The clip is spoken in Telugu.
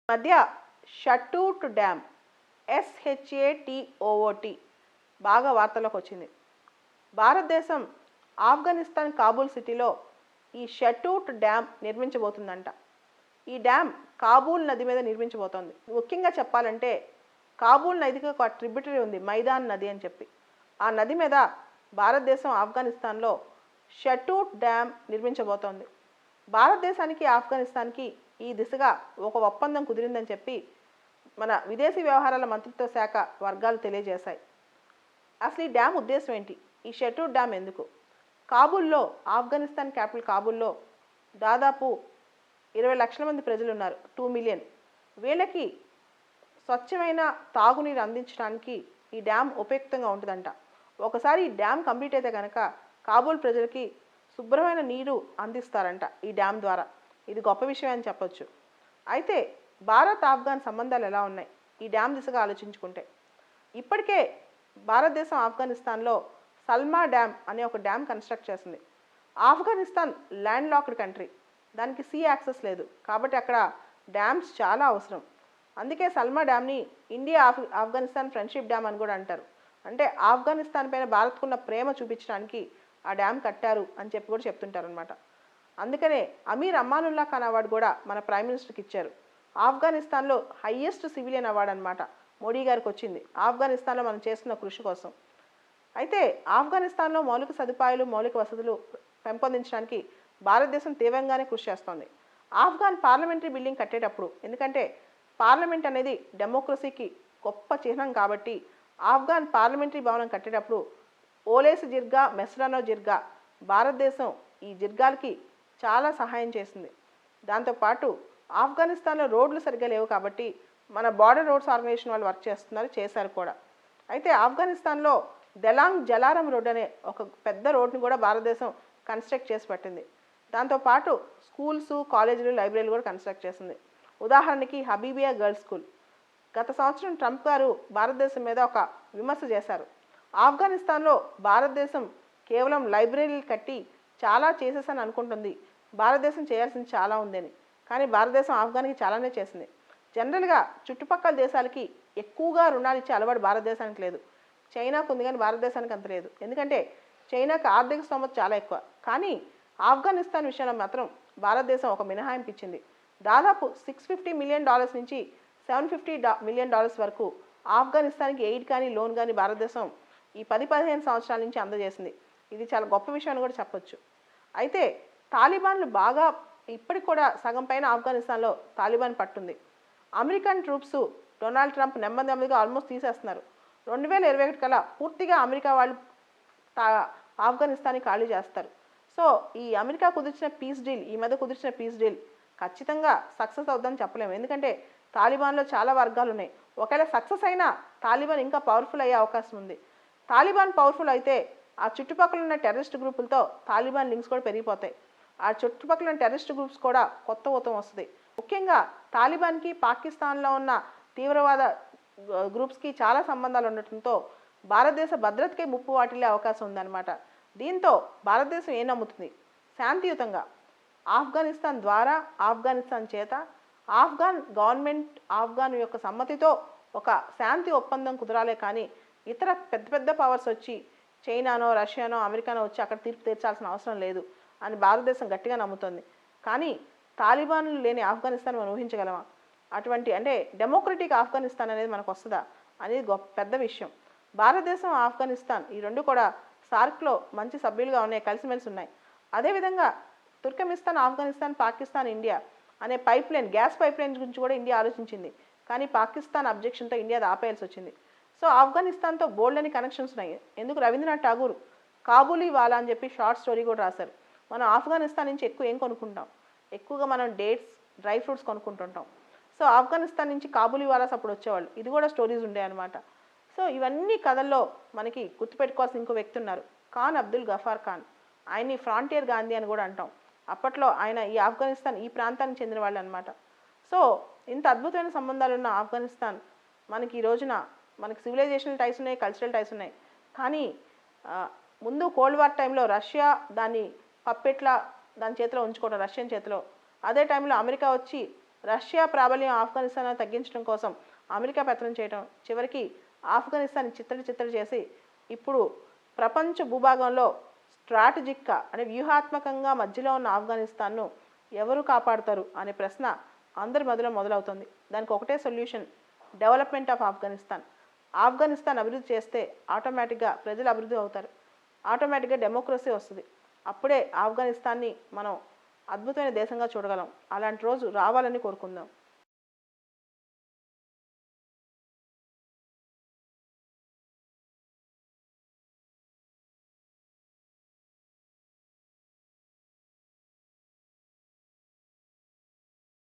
మధ్య షట్టూట్ డ్యామ్ SHATOOT బాగా వార్తల్లోకి వచ్చింది. భారతదేశం ఆఫ్ఘనిస్తాన్ కాబూల్ సిటీలో ఈ షట్టూట్ డ్యామ్ నిర్మించబోతుందంట. ఈ డ్యామ్ కాబూల్ నది మీద నిర్మించబోతోంది. ముఖ్యంగా చెప్పాలంటే కాబూల్ నదికి ఒక ట్రిబ్యూటరీ ఉంది, మైదాన్ నది అని చెప్పి. ఆ నది మీద భారతదేశం ఆఫ్ఘనిస్తాన్లో షట్టూట్ డ్యామ్ నిర్మించబోతోంది. భారతదేశానికి ఆఫ్ఘనిస్తాన్కి ఈ దిశగా ఒక ఒప్పందం కుదిరిందని చెప్పి మన విదేశీ వ్యవహారాల మంత్రిత్వ శాఖ వర్గాలు తెలియజేశాయి. అసలు ఈ డ్యామ్ ఉద్దేశం ఏంటి? ఈ షట్టూట్ డ్యామ్ ఎందుకు? కాబూల్లో, ఆఫ్ఘనిస్తాన్ క్యాపిటల్ కాబూల్లో దాదాపు 20 లక్షల మంది ప్రజలు ఉన్నారు, 2 మిలియన్. వీళ్ళకి స్వచ్ఛమైన తాగునీరు అందించడానికి ఈ డ్యామ్ ఉపయుక్తంగా ఉంటుందంట. ఒకసారి ఈ డ్యామ్ కంప్లీట్ అయితే కనుక కాబూల్ ప్రజలకి శుభ్రమైన నీరు అందిస్తారంట ఈ డ్యామ్ ద్వారా. ఇది గొప్ప విషయం అని చెప్పొచ్చు. అయితే భారత్ ఆఫ్ఘన్ సంబంధాలు ఎలా ఉన్నాయి ఈ డ్యామ్ దిశగా ఆలోచించుకుంటే? ఇప్పటికే భారతదేశం ఆఫ్ఘనిస్తాన్లో సల్మా డ్యామ్ అనే ఒక డ్యామ్ కన్స్ట్రక్ట్ చేసింది. ఆఫ్ఘనిస్తాన్ ల్యాండ్ లాక్డ్ కంట్రీ, దానికి సీ యాక్సెస్ లేదు, కాబట్టి అక్కడ డ్యామ్స్ చాలా అవసరం. అందుకే సల్మా డ్యామ్ని ఇండియా ఆఫ్ఘనిస్తాన్ ఫ్రెండ్షిప్ డ్యామ్ అని కూడా అంటారు. అంటే ఆఫ్ఘనిస్తాన్ పైన భారత్కున్న ప్రేమ చూపించడానికి ఆ డ్యామ్ కట్టారు అని చెప్పి కూడా చెప్తుంటారు అనమాట. అందుకనే అమీర్ అమానుల్లా ఖాన్ అవార్డు కూడా మన ప్రైమ్ మినిస్టర్కి ఇచ్చారు. ఆఫ్ఘనిస్తాన్లో హయ్యెస్ట్ సివిలియన్ అవార్డు అనమాట, మోడీ గారికి వచ్చింది ఆఫ్ఘనిస్తాన్లో మనం చేస్తున్న కృషి కోసం. అయితే ఆఫ్ఘనిస్తాన్లో మౌలిక సదుపాయాలు, మౌలిక వసతులు పెంపొందించడానికి భారతదేశం తీవ్రంగానే కృషి చేస్తోంది. ఆఫ్ఘన్ పార్లమెంటరీ బిల్డింగ్ కట్టేటప్పుడు, ఎందుకంటే పార్లమెంట్ అనేది డెమోక్రసీకి గొప్ప చిహ్నం కాబట్టి, ఆఫ్ఘన్ పార్లమెంటరీ భవనం కట్టేటప్పుడు ఓలేసి జిర్గా, మెస్రానో జిర్గా, భారతదేశం ఈ జిర్గాలకి చాలా సహాయం చేసింది. దాంతోపాటు ఆఫ్ఘనిస్తాన్లో రోడ్లు సరిగ్గా లేవు కాబట్టి మన బార్డర్ రోడ్స్ ఆర్గనైజేషన్ వాళ్ళు వర్క్ చేశారు కూడా. అయితే ఆఫ్ఘనిస్తాన్లో దెలాంగ్ జలారం రోడ్ అనే ఒక పెద్ద రోడ్ని కూడా భారతదేశం కన్స్ట్రక్ట్ చేసి పెట్టింది. దాంతోపాటు స్కూల్స్, కాలేజీలు, లైబ్రరీలు కూడా కన్స్ట్రక్ట్ చేసింది. ఉదాహరణకి హబీబియా గర్ల్స్ స్కూల్. గత సంవత్సరం ట్రంప్ గారు భారతదేశం మీద ఒక విమర్శ చేశారు. ఆఫ్ఘనిస్తాన్లో భారతదేశం కేవలం లైబ్రరీలు కట్టి చాలా చేసేసని అనుకుంటుంది, భారతదేశం చేయాల్సింది చాలా ఉందని. కానీ భారతదేశం ఆఫ్ఘన్కి చాలానే చేసింది. జనరల్గా చుట్టుపక్కల దేశాలకి ఎక్కువగా రుణాలు ఇచ్చే అలవాటు భారతదేశానికి లేదు. చైనాకు ఉంది కానీ భారతదేశానికి అంత లేదు, ఎందుకంటే చైనాకు ఆర్థిక స్తోమత చాలా ఎక్కువ. కానీ ఆఫ్ఘనిస్తాన్ విషయంలో మాత్రం భారతదేశం ఒక మినహాయింపు ఇచ్చింది. దాదాపు $650 మిలియన్ నుంచి $750 మిలియన్ వరకు ఆఫ్ఘనిస్తాన్కి ఎయిడ్ కానీ లోన్ కానీ భారతదేశం ఈ 10-15 సంవత్సరాల నుంచి అందజేసింది. ఇది చాలా గొప్ప విషయం అని కూడా చెప్పొచ్చు. అయితే తాలిబాన్లు బాగా ఇప్పటికి కూడా సగం పైన ఆఫ్ఘనిస్తాన్లో తాలిబాన్ పట్టుంది. అమెరికన్ ట్రూప్స్ డొనాల్డ్ ట్రంప్ నెమ్మదిగా ఆల్మోస్ట్ తీసేస్తున్నారు. 2021 కల్లా పూర్తిగా అమెరికా వాళ్ళు ఆఫ్ఘనిస్తాన్ని ఖాళీ చేస్తారు. సో ఈ అమెరికా కుదిర్చిన పీస్ డీల్, ఈ మధ్య కుదిర్చిన పీస్ డీల్ ఖచ్చితంగా సక్సెస్ అవుతుందని చెప్పలేము. ఎందుకంటే తాలిబాన్లో చాలా వర్గాలు ఉన్నాయి. ఒకవేళ సక్సెస్ అయినా తాలిబాన్ ఇంకా పవర్ఫుల్ అయ్యే అవకాశం ఉంది. తాలిబాన్ పవర్ఫుల్ అయితే ఆ చుట్టుపక్కల ఉన్న టెర్రరిస్ట్ గ్రూపులతో తాలిబాన్ లింక్స్ కూడా పెరిగిపోతాయి. ఆ చుట్టుపక్కల ఉన్న టెర్రరిస్ట్ గ్రూప్స్ కూడా కొత్త ఊతం వస్తుంది. ముఖ్యంగా తాలిబాన్కి పాకిస్తాన్లో ఉన్న తీవ్రవాద గ్రూప్స్కి చాలా సంబంధాలు ఉండటంతో భారతదేశ భద్రతకే ముప్పు వాటిల్లే అవకాశం ఉందన్నమాట. దీంతో భారతదేశం ఏం నమ్ముతుంది? శాంతియుతంగా ఆఫ్ఘనిస్తాన్ ద్వారా, ఆఫ్ఘనిస్తాన్ చేత, ఆఫ్ఘన్ గవర్నమెంట్, ఆఫ్ఘన్ యొక్క సమ్మతితో ఒక శాంతి ఒప్పందం కుదరాలే కానీ ఇతర పెద్ద పవర్స్ వచ్చి చైనానో, రష్యానో, అమెరికానో వచ్చి అక్కడ తీర్పు తీర్చాల్సిన అవసరం లేదు అని భారతదేశం గట్టిగా నమ్ముతుంది. కానీ తాలిబాన్లు లేని ఆఫ్ఘనిస్తాన్ మనం ఊహించగలమా? అటువంటి అంటే డెమోక్రటిక్ ఆఫ్ఘనిస్తాన్ అనేది మనకు వస్తుందా అనేది పెద్ద విషయం. భారతదేశం, ఆఫ్ఘనిస్తాన్ ఈ రెండు కూడా సార్క్లో మంచి సభ్యులుగా ఉన్నాయి, కలిసిమెలిసి ఉన్నాయి. అదేవిధంగా తుర్కమిస్తాన్, ఆఫ్ఘనిస్తాన్, పాకిస్తాన్, ఇండియా అనే గ్యాస్ పైప్ లైన్ గురించి కూడా ఇండియా ఆలోచించింది. కానీ పాకిస్తాన్ అబ్జెక్షన్తో ఇండియా ఆపేయాల్సి వచ్చింది. సో ఆఫ్ఘనిస్తాన్తో బోల్డ్ అని కనెక్షన్స్ ఉన్నాయి. ఎందుకు? రవీంద్రనాథ్ ఠాగూర్ కాబూలీ వాలా అని చెప్పి షార్ట్ స్టోరీ కూడా రాశారు. మనం ఆఫ్ఘనిస్తాన్ నుంచి ఎక్కువ ఏం కొనుక్కుంటాం? ఎక్కువగా మనం డేట్స్, డ్రై ఫ్రూట్స్ కొనుక్కుంటుంటాం. సో ఆఫ్ఘనిస్తాన్ నుంచి కాబూలీ వాలాస్ అప్పుడు వచ్చేవాళ్ళు. ఇది కూడా స్టోరీస్ ఉండే అనమాట. సో ఇవన్నీ కథల్లో మనకి గుర్తుపెట్టుకోవాల్సిన ఇంకో వ్యక్తి ఉన్నారు, ఖాన్ అబ్దుల్ గఫార్ ఖాన్. ఆయన్ని ఫ్రాంటియర్ గాంధీ అని కూడా అంటాం. అప్పట్లో ఆయన ఈ ఆఫ్ఘనిస్తాన్ ఈ ప్రాంతానికి చెందిన వాళ్ళు అనమాట. సో ఇంత అద్భుతమైన సంబంధాలు ఉన్న ఆఫ్ఘనిస్తాన్ మనకి ఈ రోజున మనకి సివిలైజేషనల్ టైస్ ఉన్నాయి, కల్చరల్ టైస్ ఉన్నాయి. కానీ ముందు కోల్డ్ వార్ టైంలో రష్యా దాన్ని పప్పెట్లా దాని చేతిలో ఉంచుకోవడం, రష్యన్ చేతిలో. అదే టైంలో అమెరికా వచ్చి రష్యా ప్రాబల్యం ఆఫ్ఘనిస్తాన్లో తగ్గించడం కోసం అమెరికా పెత్తనం చేయడం, చివరికి ఆఫ్ఘనిస్తాన్ చిత్తడి చేసి ఇప్పుడు ప్రపంచ భూభాగంలో స్ట్రాటజిక్గా అంటే వ్యూహాత్మకంగా మధ్యలో ఉన్న ఆఫ్ఘనిస్తాన్ను ఎవరు కాపాడుతారు అనే ప్రశ్న అందరి మధ్యలో మొదలవుతుంది. దానికి ఒకటే solution, development of Afghanistan. Afghanistan అభివృద్ధి చేస్తే ఆటోమేటిక్గా ప్రజలు అభివృద్ధి అవుతారు, ఆటోమేటిక్గా డెమోక్రసీ వస్తుంది. అప్పుడే ఆఫ్ఘనిస్తాన్ని మనం అద్భుతమైన దేశంగా చూడగలం. అలాంటి రోజు రావాలని కోరుకుందాం.